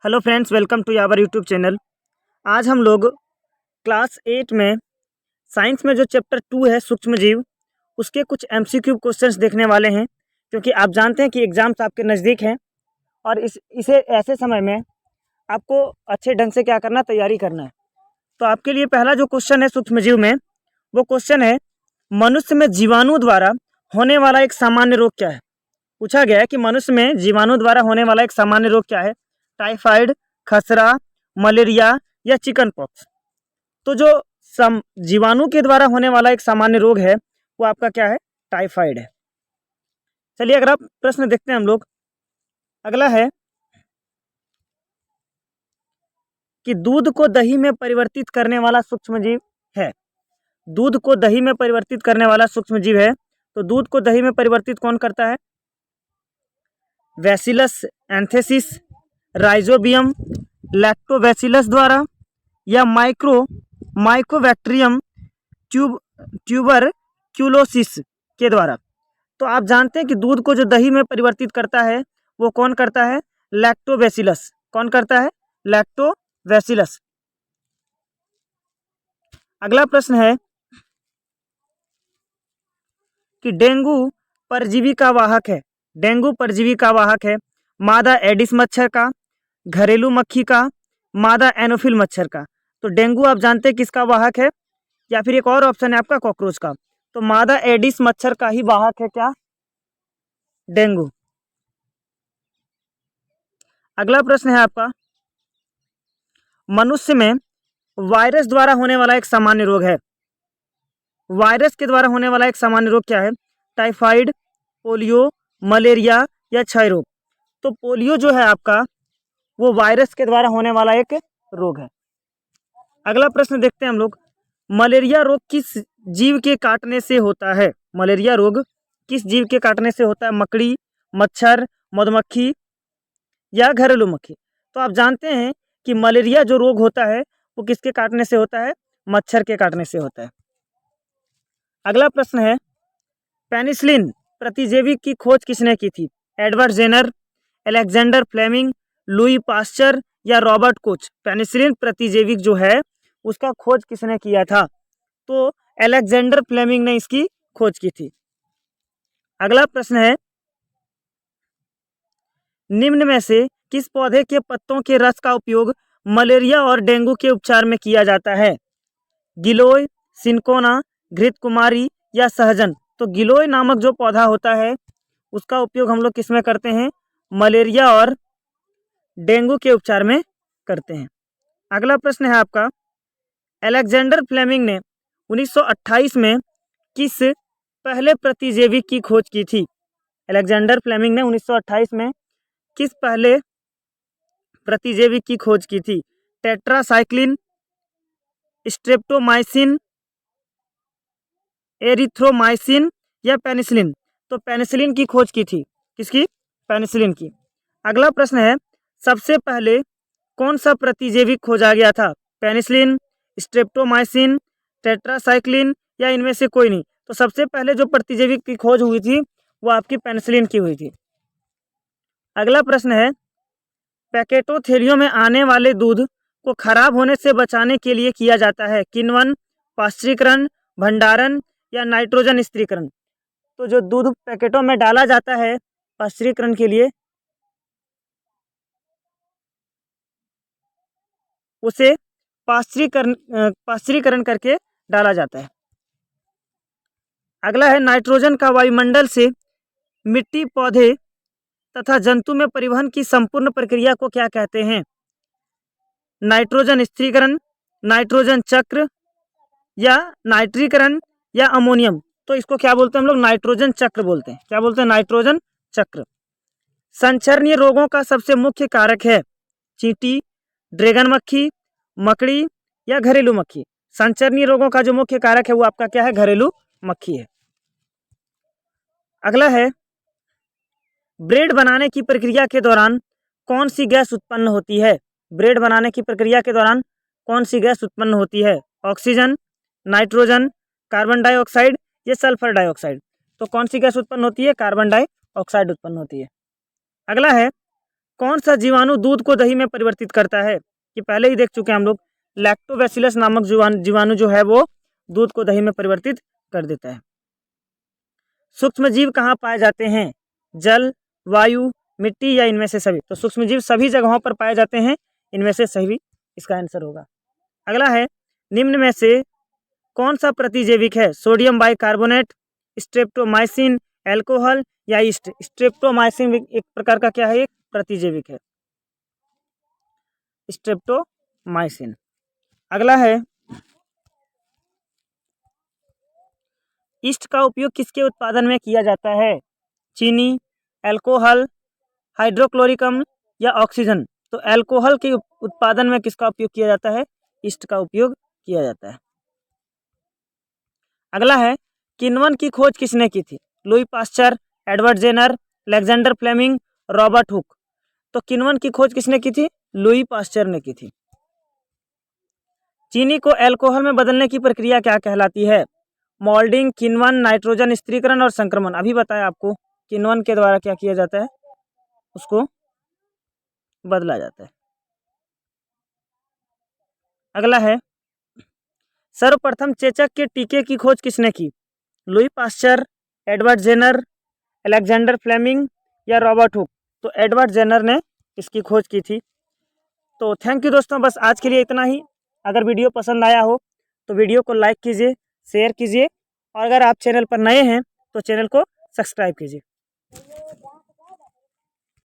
Hello friends, welcome to our YouTube channel. आज हम लोग क्लास 8 में साइंस में जो चैप्टर 2 है सूक्ष्म जीव, उसके कुछ एमसीक्यू क्वेश्चंस देखने वाले हैं। क्योंकि आप जानते हैं कि एग्ज़ाम्स आपके नज़दीक हैं और इसे ऐसे समय में आपको अच्छे ढंग से क्या करना, तैयारी करना है। तो आपके लिए पहला जो क्वेश्चन है सूक्ष्म जीव में, वो क्वेश्चन है मनुष्य में जीवाणु द्वारा होने वाला एक सामान्य रोग क्या है। पूछा गया है कि मनुष्य में जीवाणु द्वारा होने वाला एक सामान्य रोग क्या है। टाइफाइड, खसरा, मलेरिया या चिकन पॉक्स। तो जो जीवाणु के द्वारा होने वाला एक सामान्य रोग है वो आपका क्या है, टाइफाइड है। चलिए अगर आप प्रश्न देखते हैं हम लोग। अगला है कि दूध को दही में परिवर्तित करने वाला सूक्ष्म जीव है। दूध को दही में परिवर्तित करने वाला सूक्ष्म जीव है। तो दूध को दही में परिवर्तित कौन करता है? बैसिलस एंथेसिस, राइजोबियम, लैक्टोबैसिलस द्वारा या माइकोबैक्टीरियम ट्यूबरक्यूलोसिस के द्वारा। तो आप जानते हैं कि दूध को जो दही में परिवर्तित करता है वो कौन करता है? लैक्टोबैसिलस। कौन करता है? लैक्टोबैसिलस। अगला प्रश्न है कि डेंगू परजीवी का वाहक है। डेंगू परजीवी का वाहक है मादा एडिस मच्छर का, घरेलू मक्खी का, मादा एनोफिल मच्छर का। तो डेंगू आप जानते हैं किसका वाहक है, या फिर एक और ऑप्शन है आपका कॉकरोच का। तो मादा एडिस मच्छर का ही वाहक है क्या? डेंगू। अगला प्रश्न है आपका, मनुष्य में वायरस द्वारा होने वाला एक सामान्य रोग है। वायरस के द्वारा होने वाला एक सामान्य रोग क्या है? टाइफाइड, पोलियो, मलेरिया या क्षय रोग। तो पोलियो जो है आपका वो वायरस के द्वारा होने वाला एक रोग है। अगला प्रश्न देखते हैं हम लोग, मलेरिया रोग किस जीव के काटने से होता है? मलेरिया रोग किस जीव के काटने से होता है? मकड़ी, मच्छर, मधुमक्खी या घरेलू मक्खी। तो आप जानते हैं कि मलेरिया जो रोग होता है वो किसके काटने से होता है? मच्छर के काटने से होता है। अगला प्रश्न है, पेनिसिलिन प्रतिजैविक की खोज किसने की थी? Edward Jenner, Alexander Fleming, Louis Pasteur या रॉबर्ट कोच। पेनिसिलिन प्रतिजैविक जो है उसका खोज किसने किया था? तो अलेक्जेंडर फ्लेमिंग ने इसकी खोज की थी। अगला प्रश्न है, निम्न में से किस पौधे के पत्तों के रस का उपयोग मलेरिया और डेंगू के उपचार में किया जाता है? गिलोय, सिनकोना, घृतकुमारी या सहजन। तो गिलोय नामक जो पौधा होता है उसका उपयोग हम लोग किस में करते हैं? मलेरिया और डेंगू के उपचार में करते हैं। अगला प्रश्न है आपका, अलेक्जेंडर फ्लेमिंग ने 1928 में किस पहले प्रतिजैविक की खोज की थी? अलेक्जेंडर फ्लेमिंग ने 1928 में किस पहले प्रतिजैविक की खोज की थी? टेट्रासाइक्लिन, स्ट्रेप्टोमाइसिन, एरिथ्रोमाइसिन या पेनिसिलिन। तो पेनिसिलिन की खोज की थी। किसकी? पेनिसिलिन की। अगला प्रश्न है, सबसे पहले कौन सा प्रतिजैविक खोजा गया था? पेनिसिलिन, स्ट्रेप्टोमाइसिन, टेट्रासाइक्लिन या इनमें से कोई नहीं। तो सबसे पहले जो प्रतिजैविक की खोज हुई थी वो आपकी पेनिसिलिन की हुई थी। अगला प्रश्न है, पैकेटोथेलियो में आने वाले दूध को खराब होने से बचाने के लिए किया जाता है किण्वन, पाश्चरीकरण, भंडारण या नाइट्रोजन स्थिरीकरण। तो जो दूध पैकेटों में डाला जाता है पाश्चरीकरण के लिए, उसे पाश्चरीकरण करके डाला जाता है। अगला है, नाइट्रोजन का वायुमंडल से मिट्टी, पौधे तथा जंतु में परिवहन की संपूर्ण प्रक्रिया को क्या कहते हैं? नाइट्रोजन स्थिरीकरण, नाइट्रोजन चक्र या नाइट्रीकरण या अमोनियम। तो इसको क्या बोलते हैं हम लोग? नाइट्रोजन चक्र बोलते हैं। क्या बोलते हैं? नाइट्रोजन चक्र। संचरणीय रोगों का सबसे मुख्य कारक है चींटी, ड्रैगन मक्खी, मकड़ी या घरेलू मक्खी। संचरणीय रोगों का जो मुख्य कारक है वो आपका क्या है? घरेलू मक्खी है। अगला है, ब्रेड बनाने की प्रक्रिया के दौरान कौन सी गैस उत्पन्न होती है? ब्रेड बनाने की प्रक्रिया के दौरान कौन सी गैस उत्पन्न होती है? ऑक्सीजन, नाइट्रोजन, कार्बन डाइऑक्साइड या सल्फर डाइऑक्साइड। तो कौन सी गैस उत्पन्न होती है? कार्बन डाइऑक्साइड उत्पन्न होती है। अगला है, कौन सा जीवाणु दूध को दही में परिवर्तित करता है? कि पहले ही देख चुके हैं हम लोग, लैक्टोबैसिलस नामक जीवाणु जो है वो दूध को दही में परिवर्तित कर देता है। सूक्ष्म जीव कहाँ पाए जाते हैं? जल, वायु, मिट्टी या इनमें से सभी? तो सूक्ष्म जीव सभी जगहों पर पाए जाते हैं, इनमें से सही इसका आंसर होगा। अगला है, निम्न में से कौन सा प्रतिजैविक है? सोडियम बाइकार्बोनेट, स्ट्रेप्टोमाइसिन, एल्कोहल या ईस्ट? स्ट्रेप्टोमाइसिन एक प्रकार का क्या है? एक प्रतिजैविक है, स्ट्रेप्टोमाइसिन। अगला है, ईस्ट का उपयोग किसके उत्पादन में किया जाता है? चीनी, एल्कोहल, हाइड्रोक्लोरिक अम्ल या ऑक्सीजन? तो एल्कोहल के उत्पादन में किसका उपयोग किया जाता है? ईस्ट का उपयोग किया जाता है। अगला है, किण्वन की खोज किसने की थी? Louis Pasteur, Edward Jenner, Alexander Fleming, Robert Hooke? तो किण्वन की खोज किसने की थी? लुई पास्चर ने की थी। चीनी को एल्कोहल में बदलने की प्रक्रिया क्या कहलाती है? मोल्डिंग, किण्वन, नाइट्रोजन स्थिरीकरण और संक्रमण। अभी बताया आपको, किण्वन के द्वारा क्या किया जाता है? उसको बदला जाता है। अगला है, सर्वप्रथम चेचक के टीके की खोज किसने की? Louis Pasteur, Edward Jenner, Alexander Fleming या रॉबर्ट हुक? तो एडवर्ड जेनर ने इसकी खोज की थी। तो थैंक यू दोस्तों, बस आज के लिए इतना ही। अगर वीडियो पसंद आया हो तो वीडियो को लाइक कीजिए, शेयर कीजिए और अगर आप चैनल पर नए हैं तो चैनल को सब्सक्राइब कीजिए।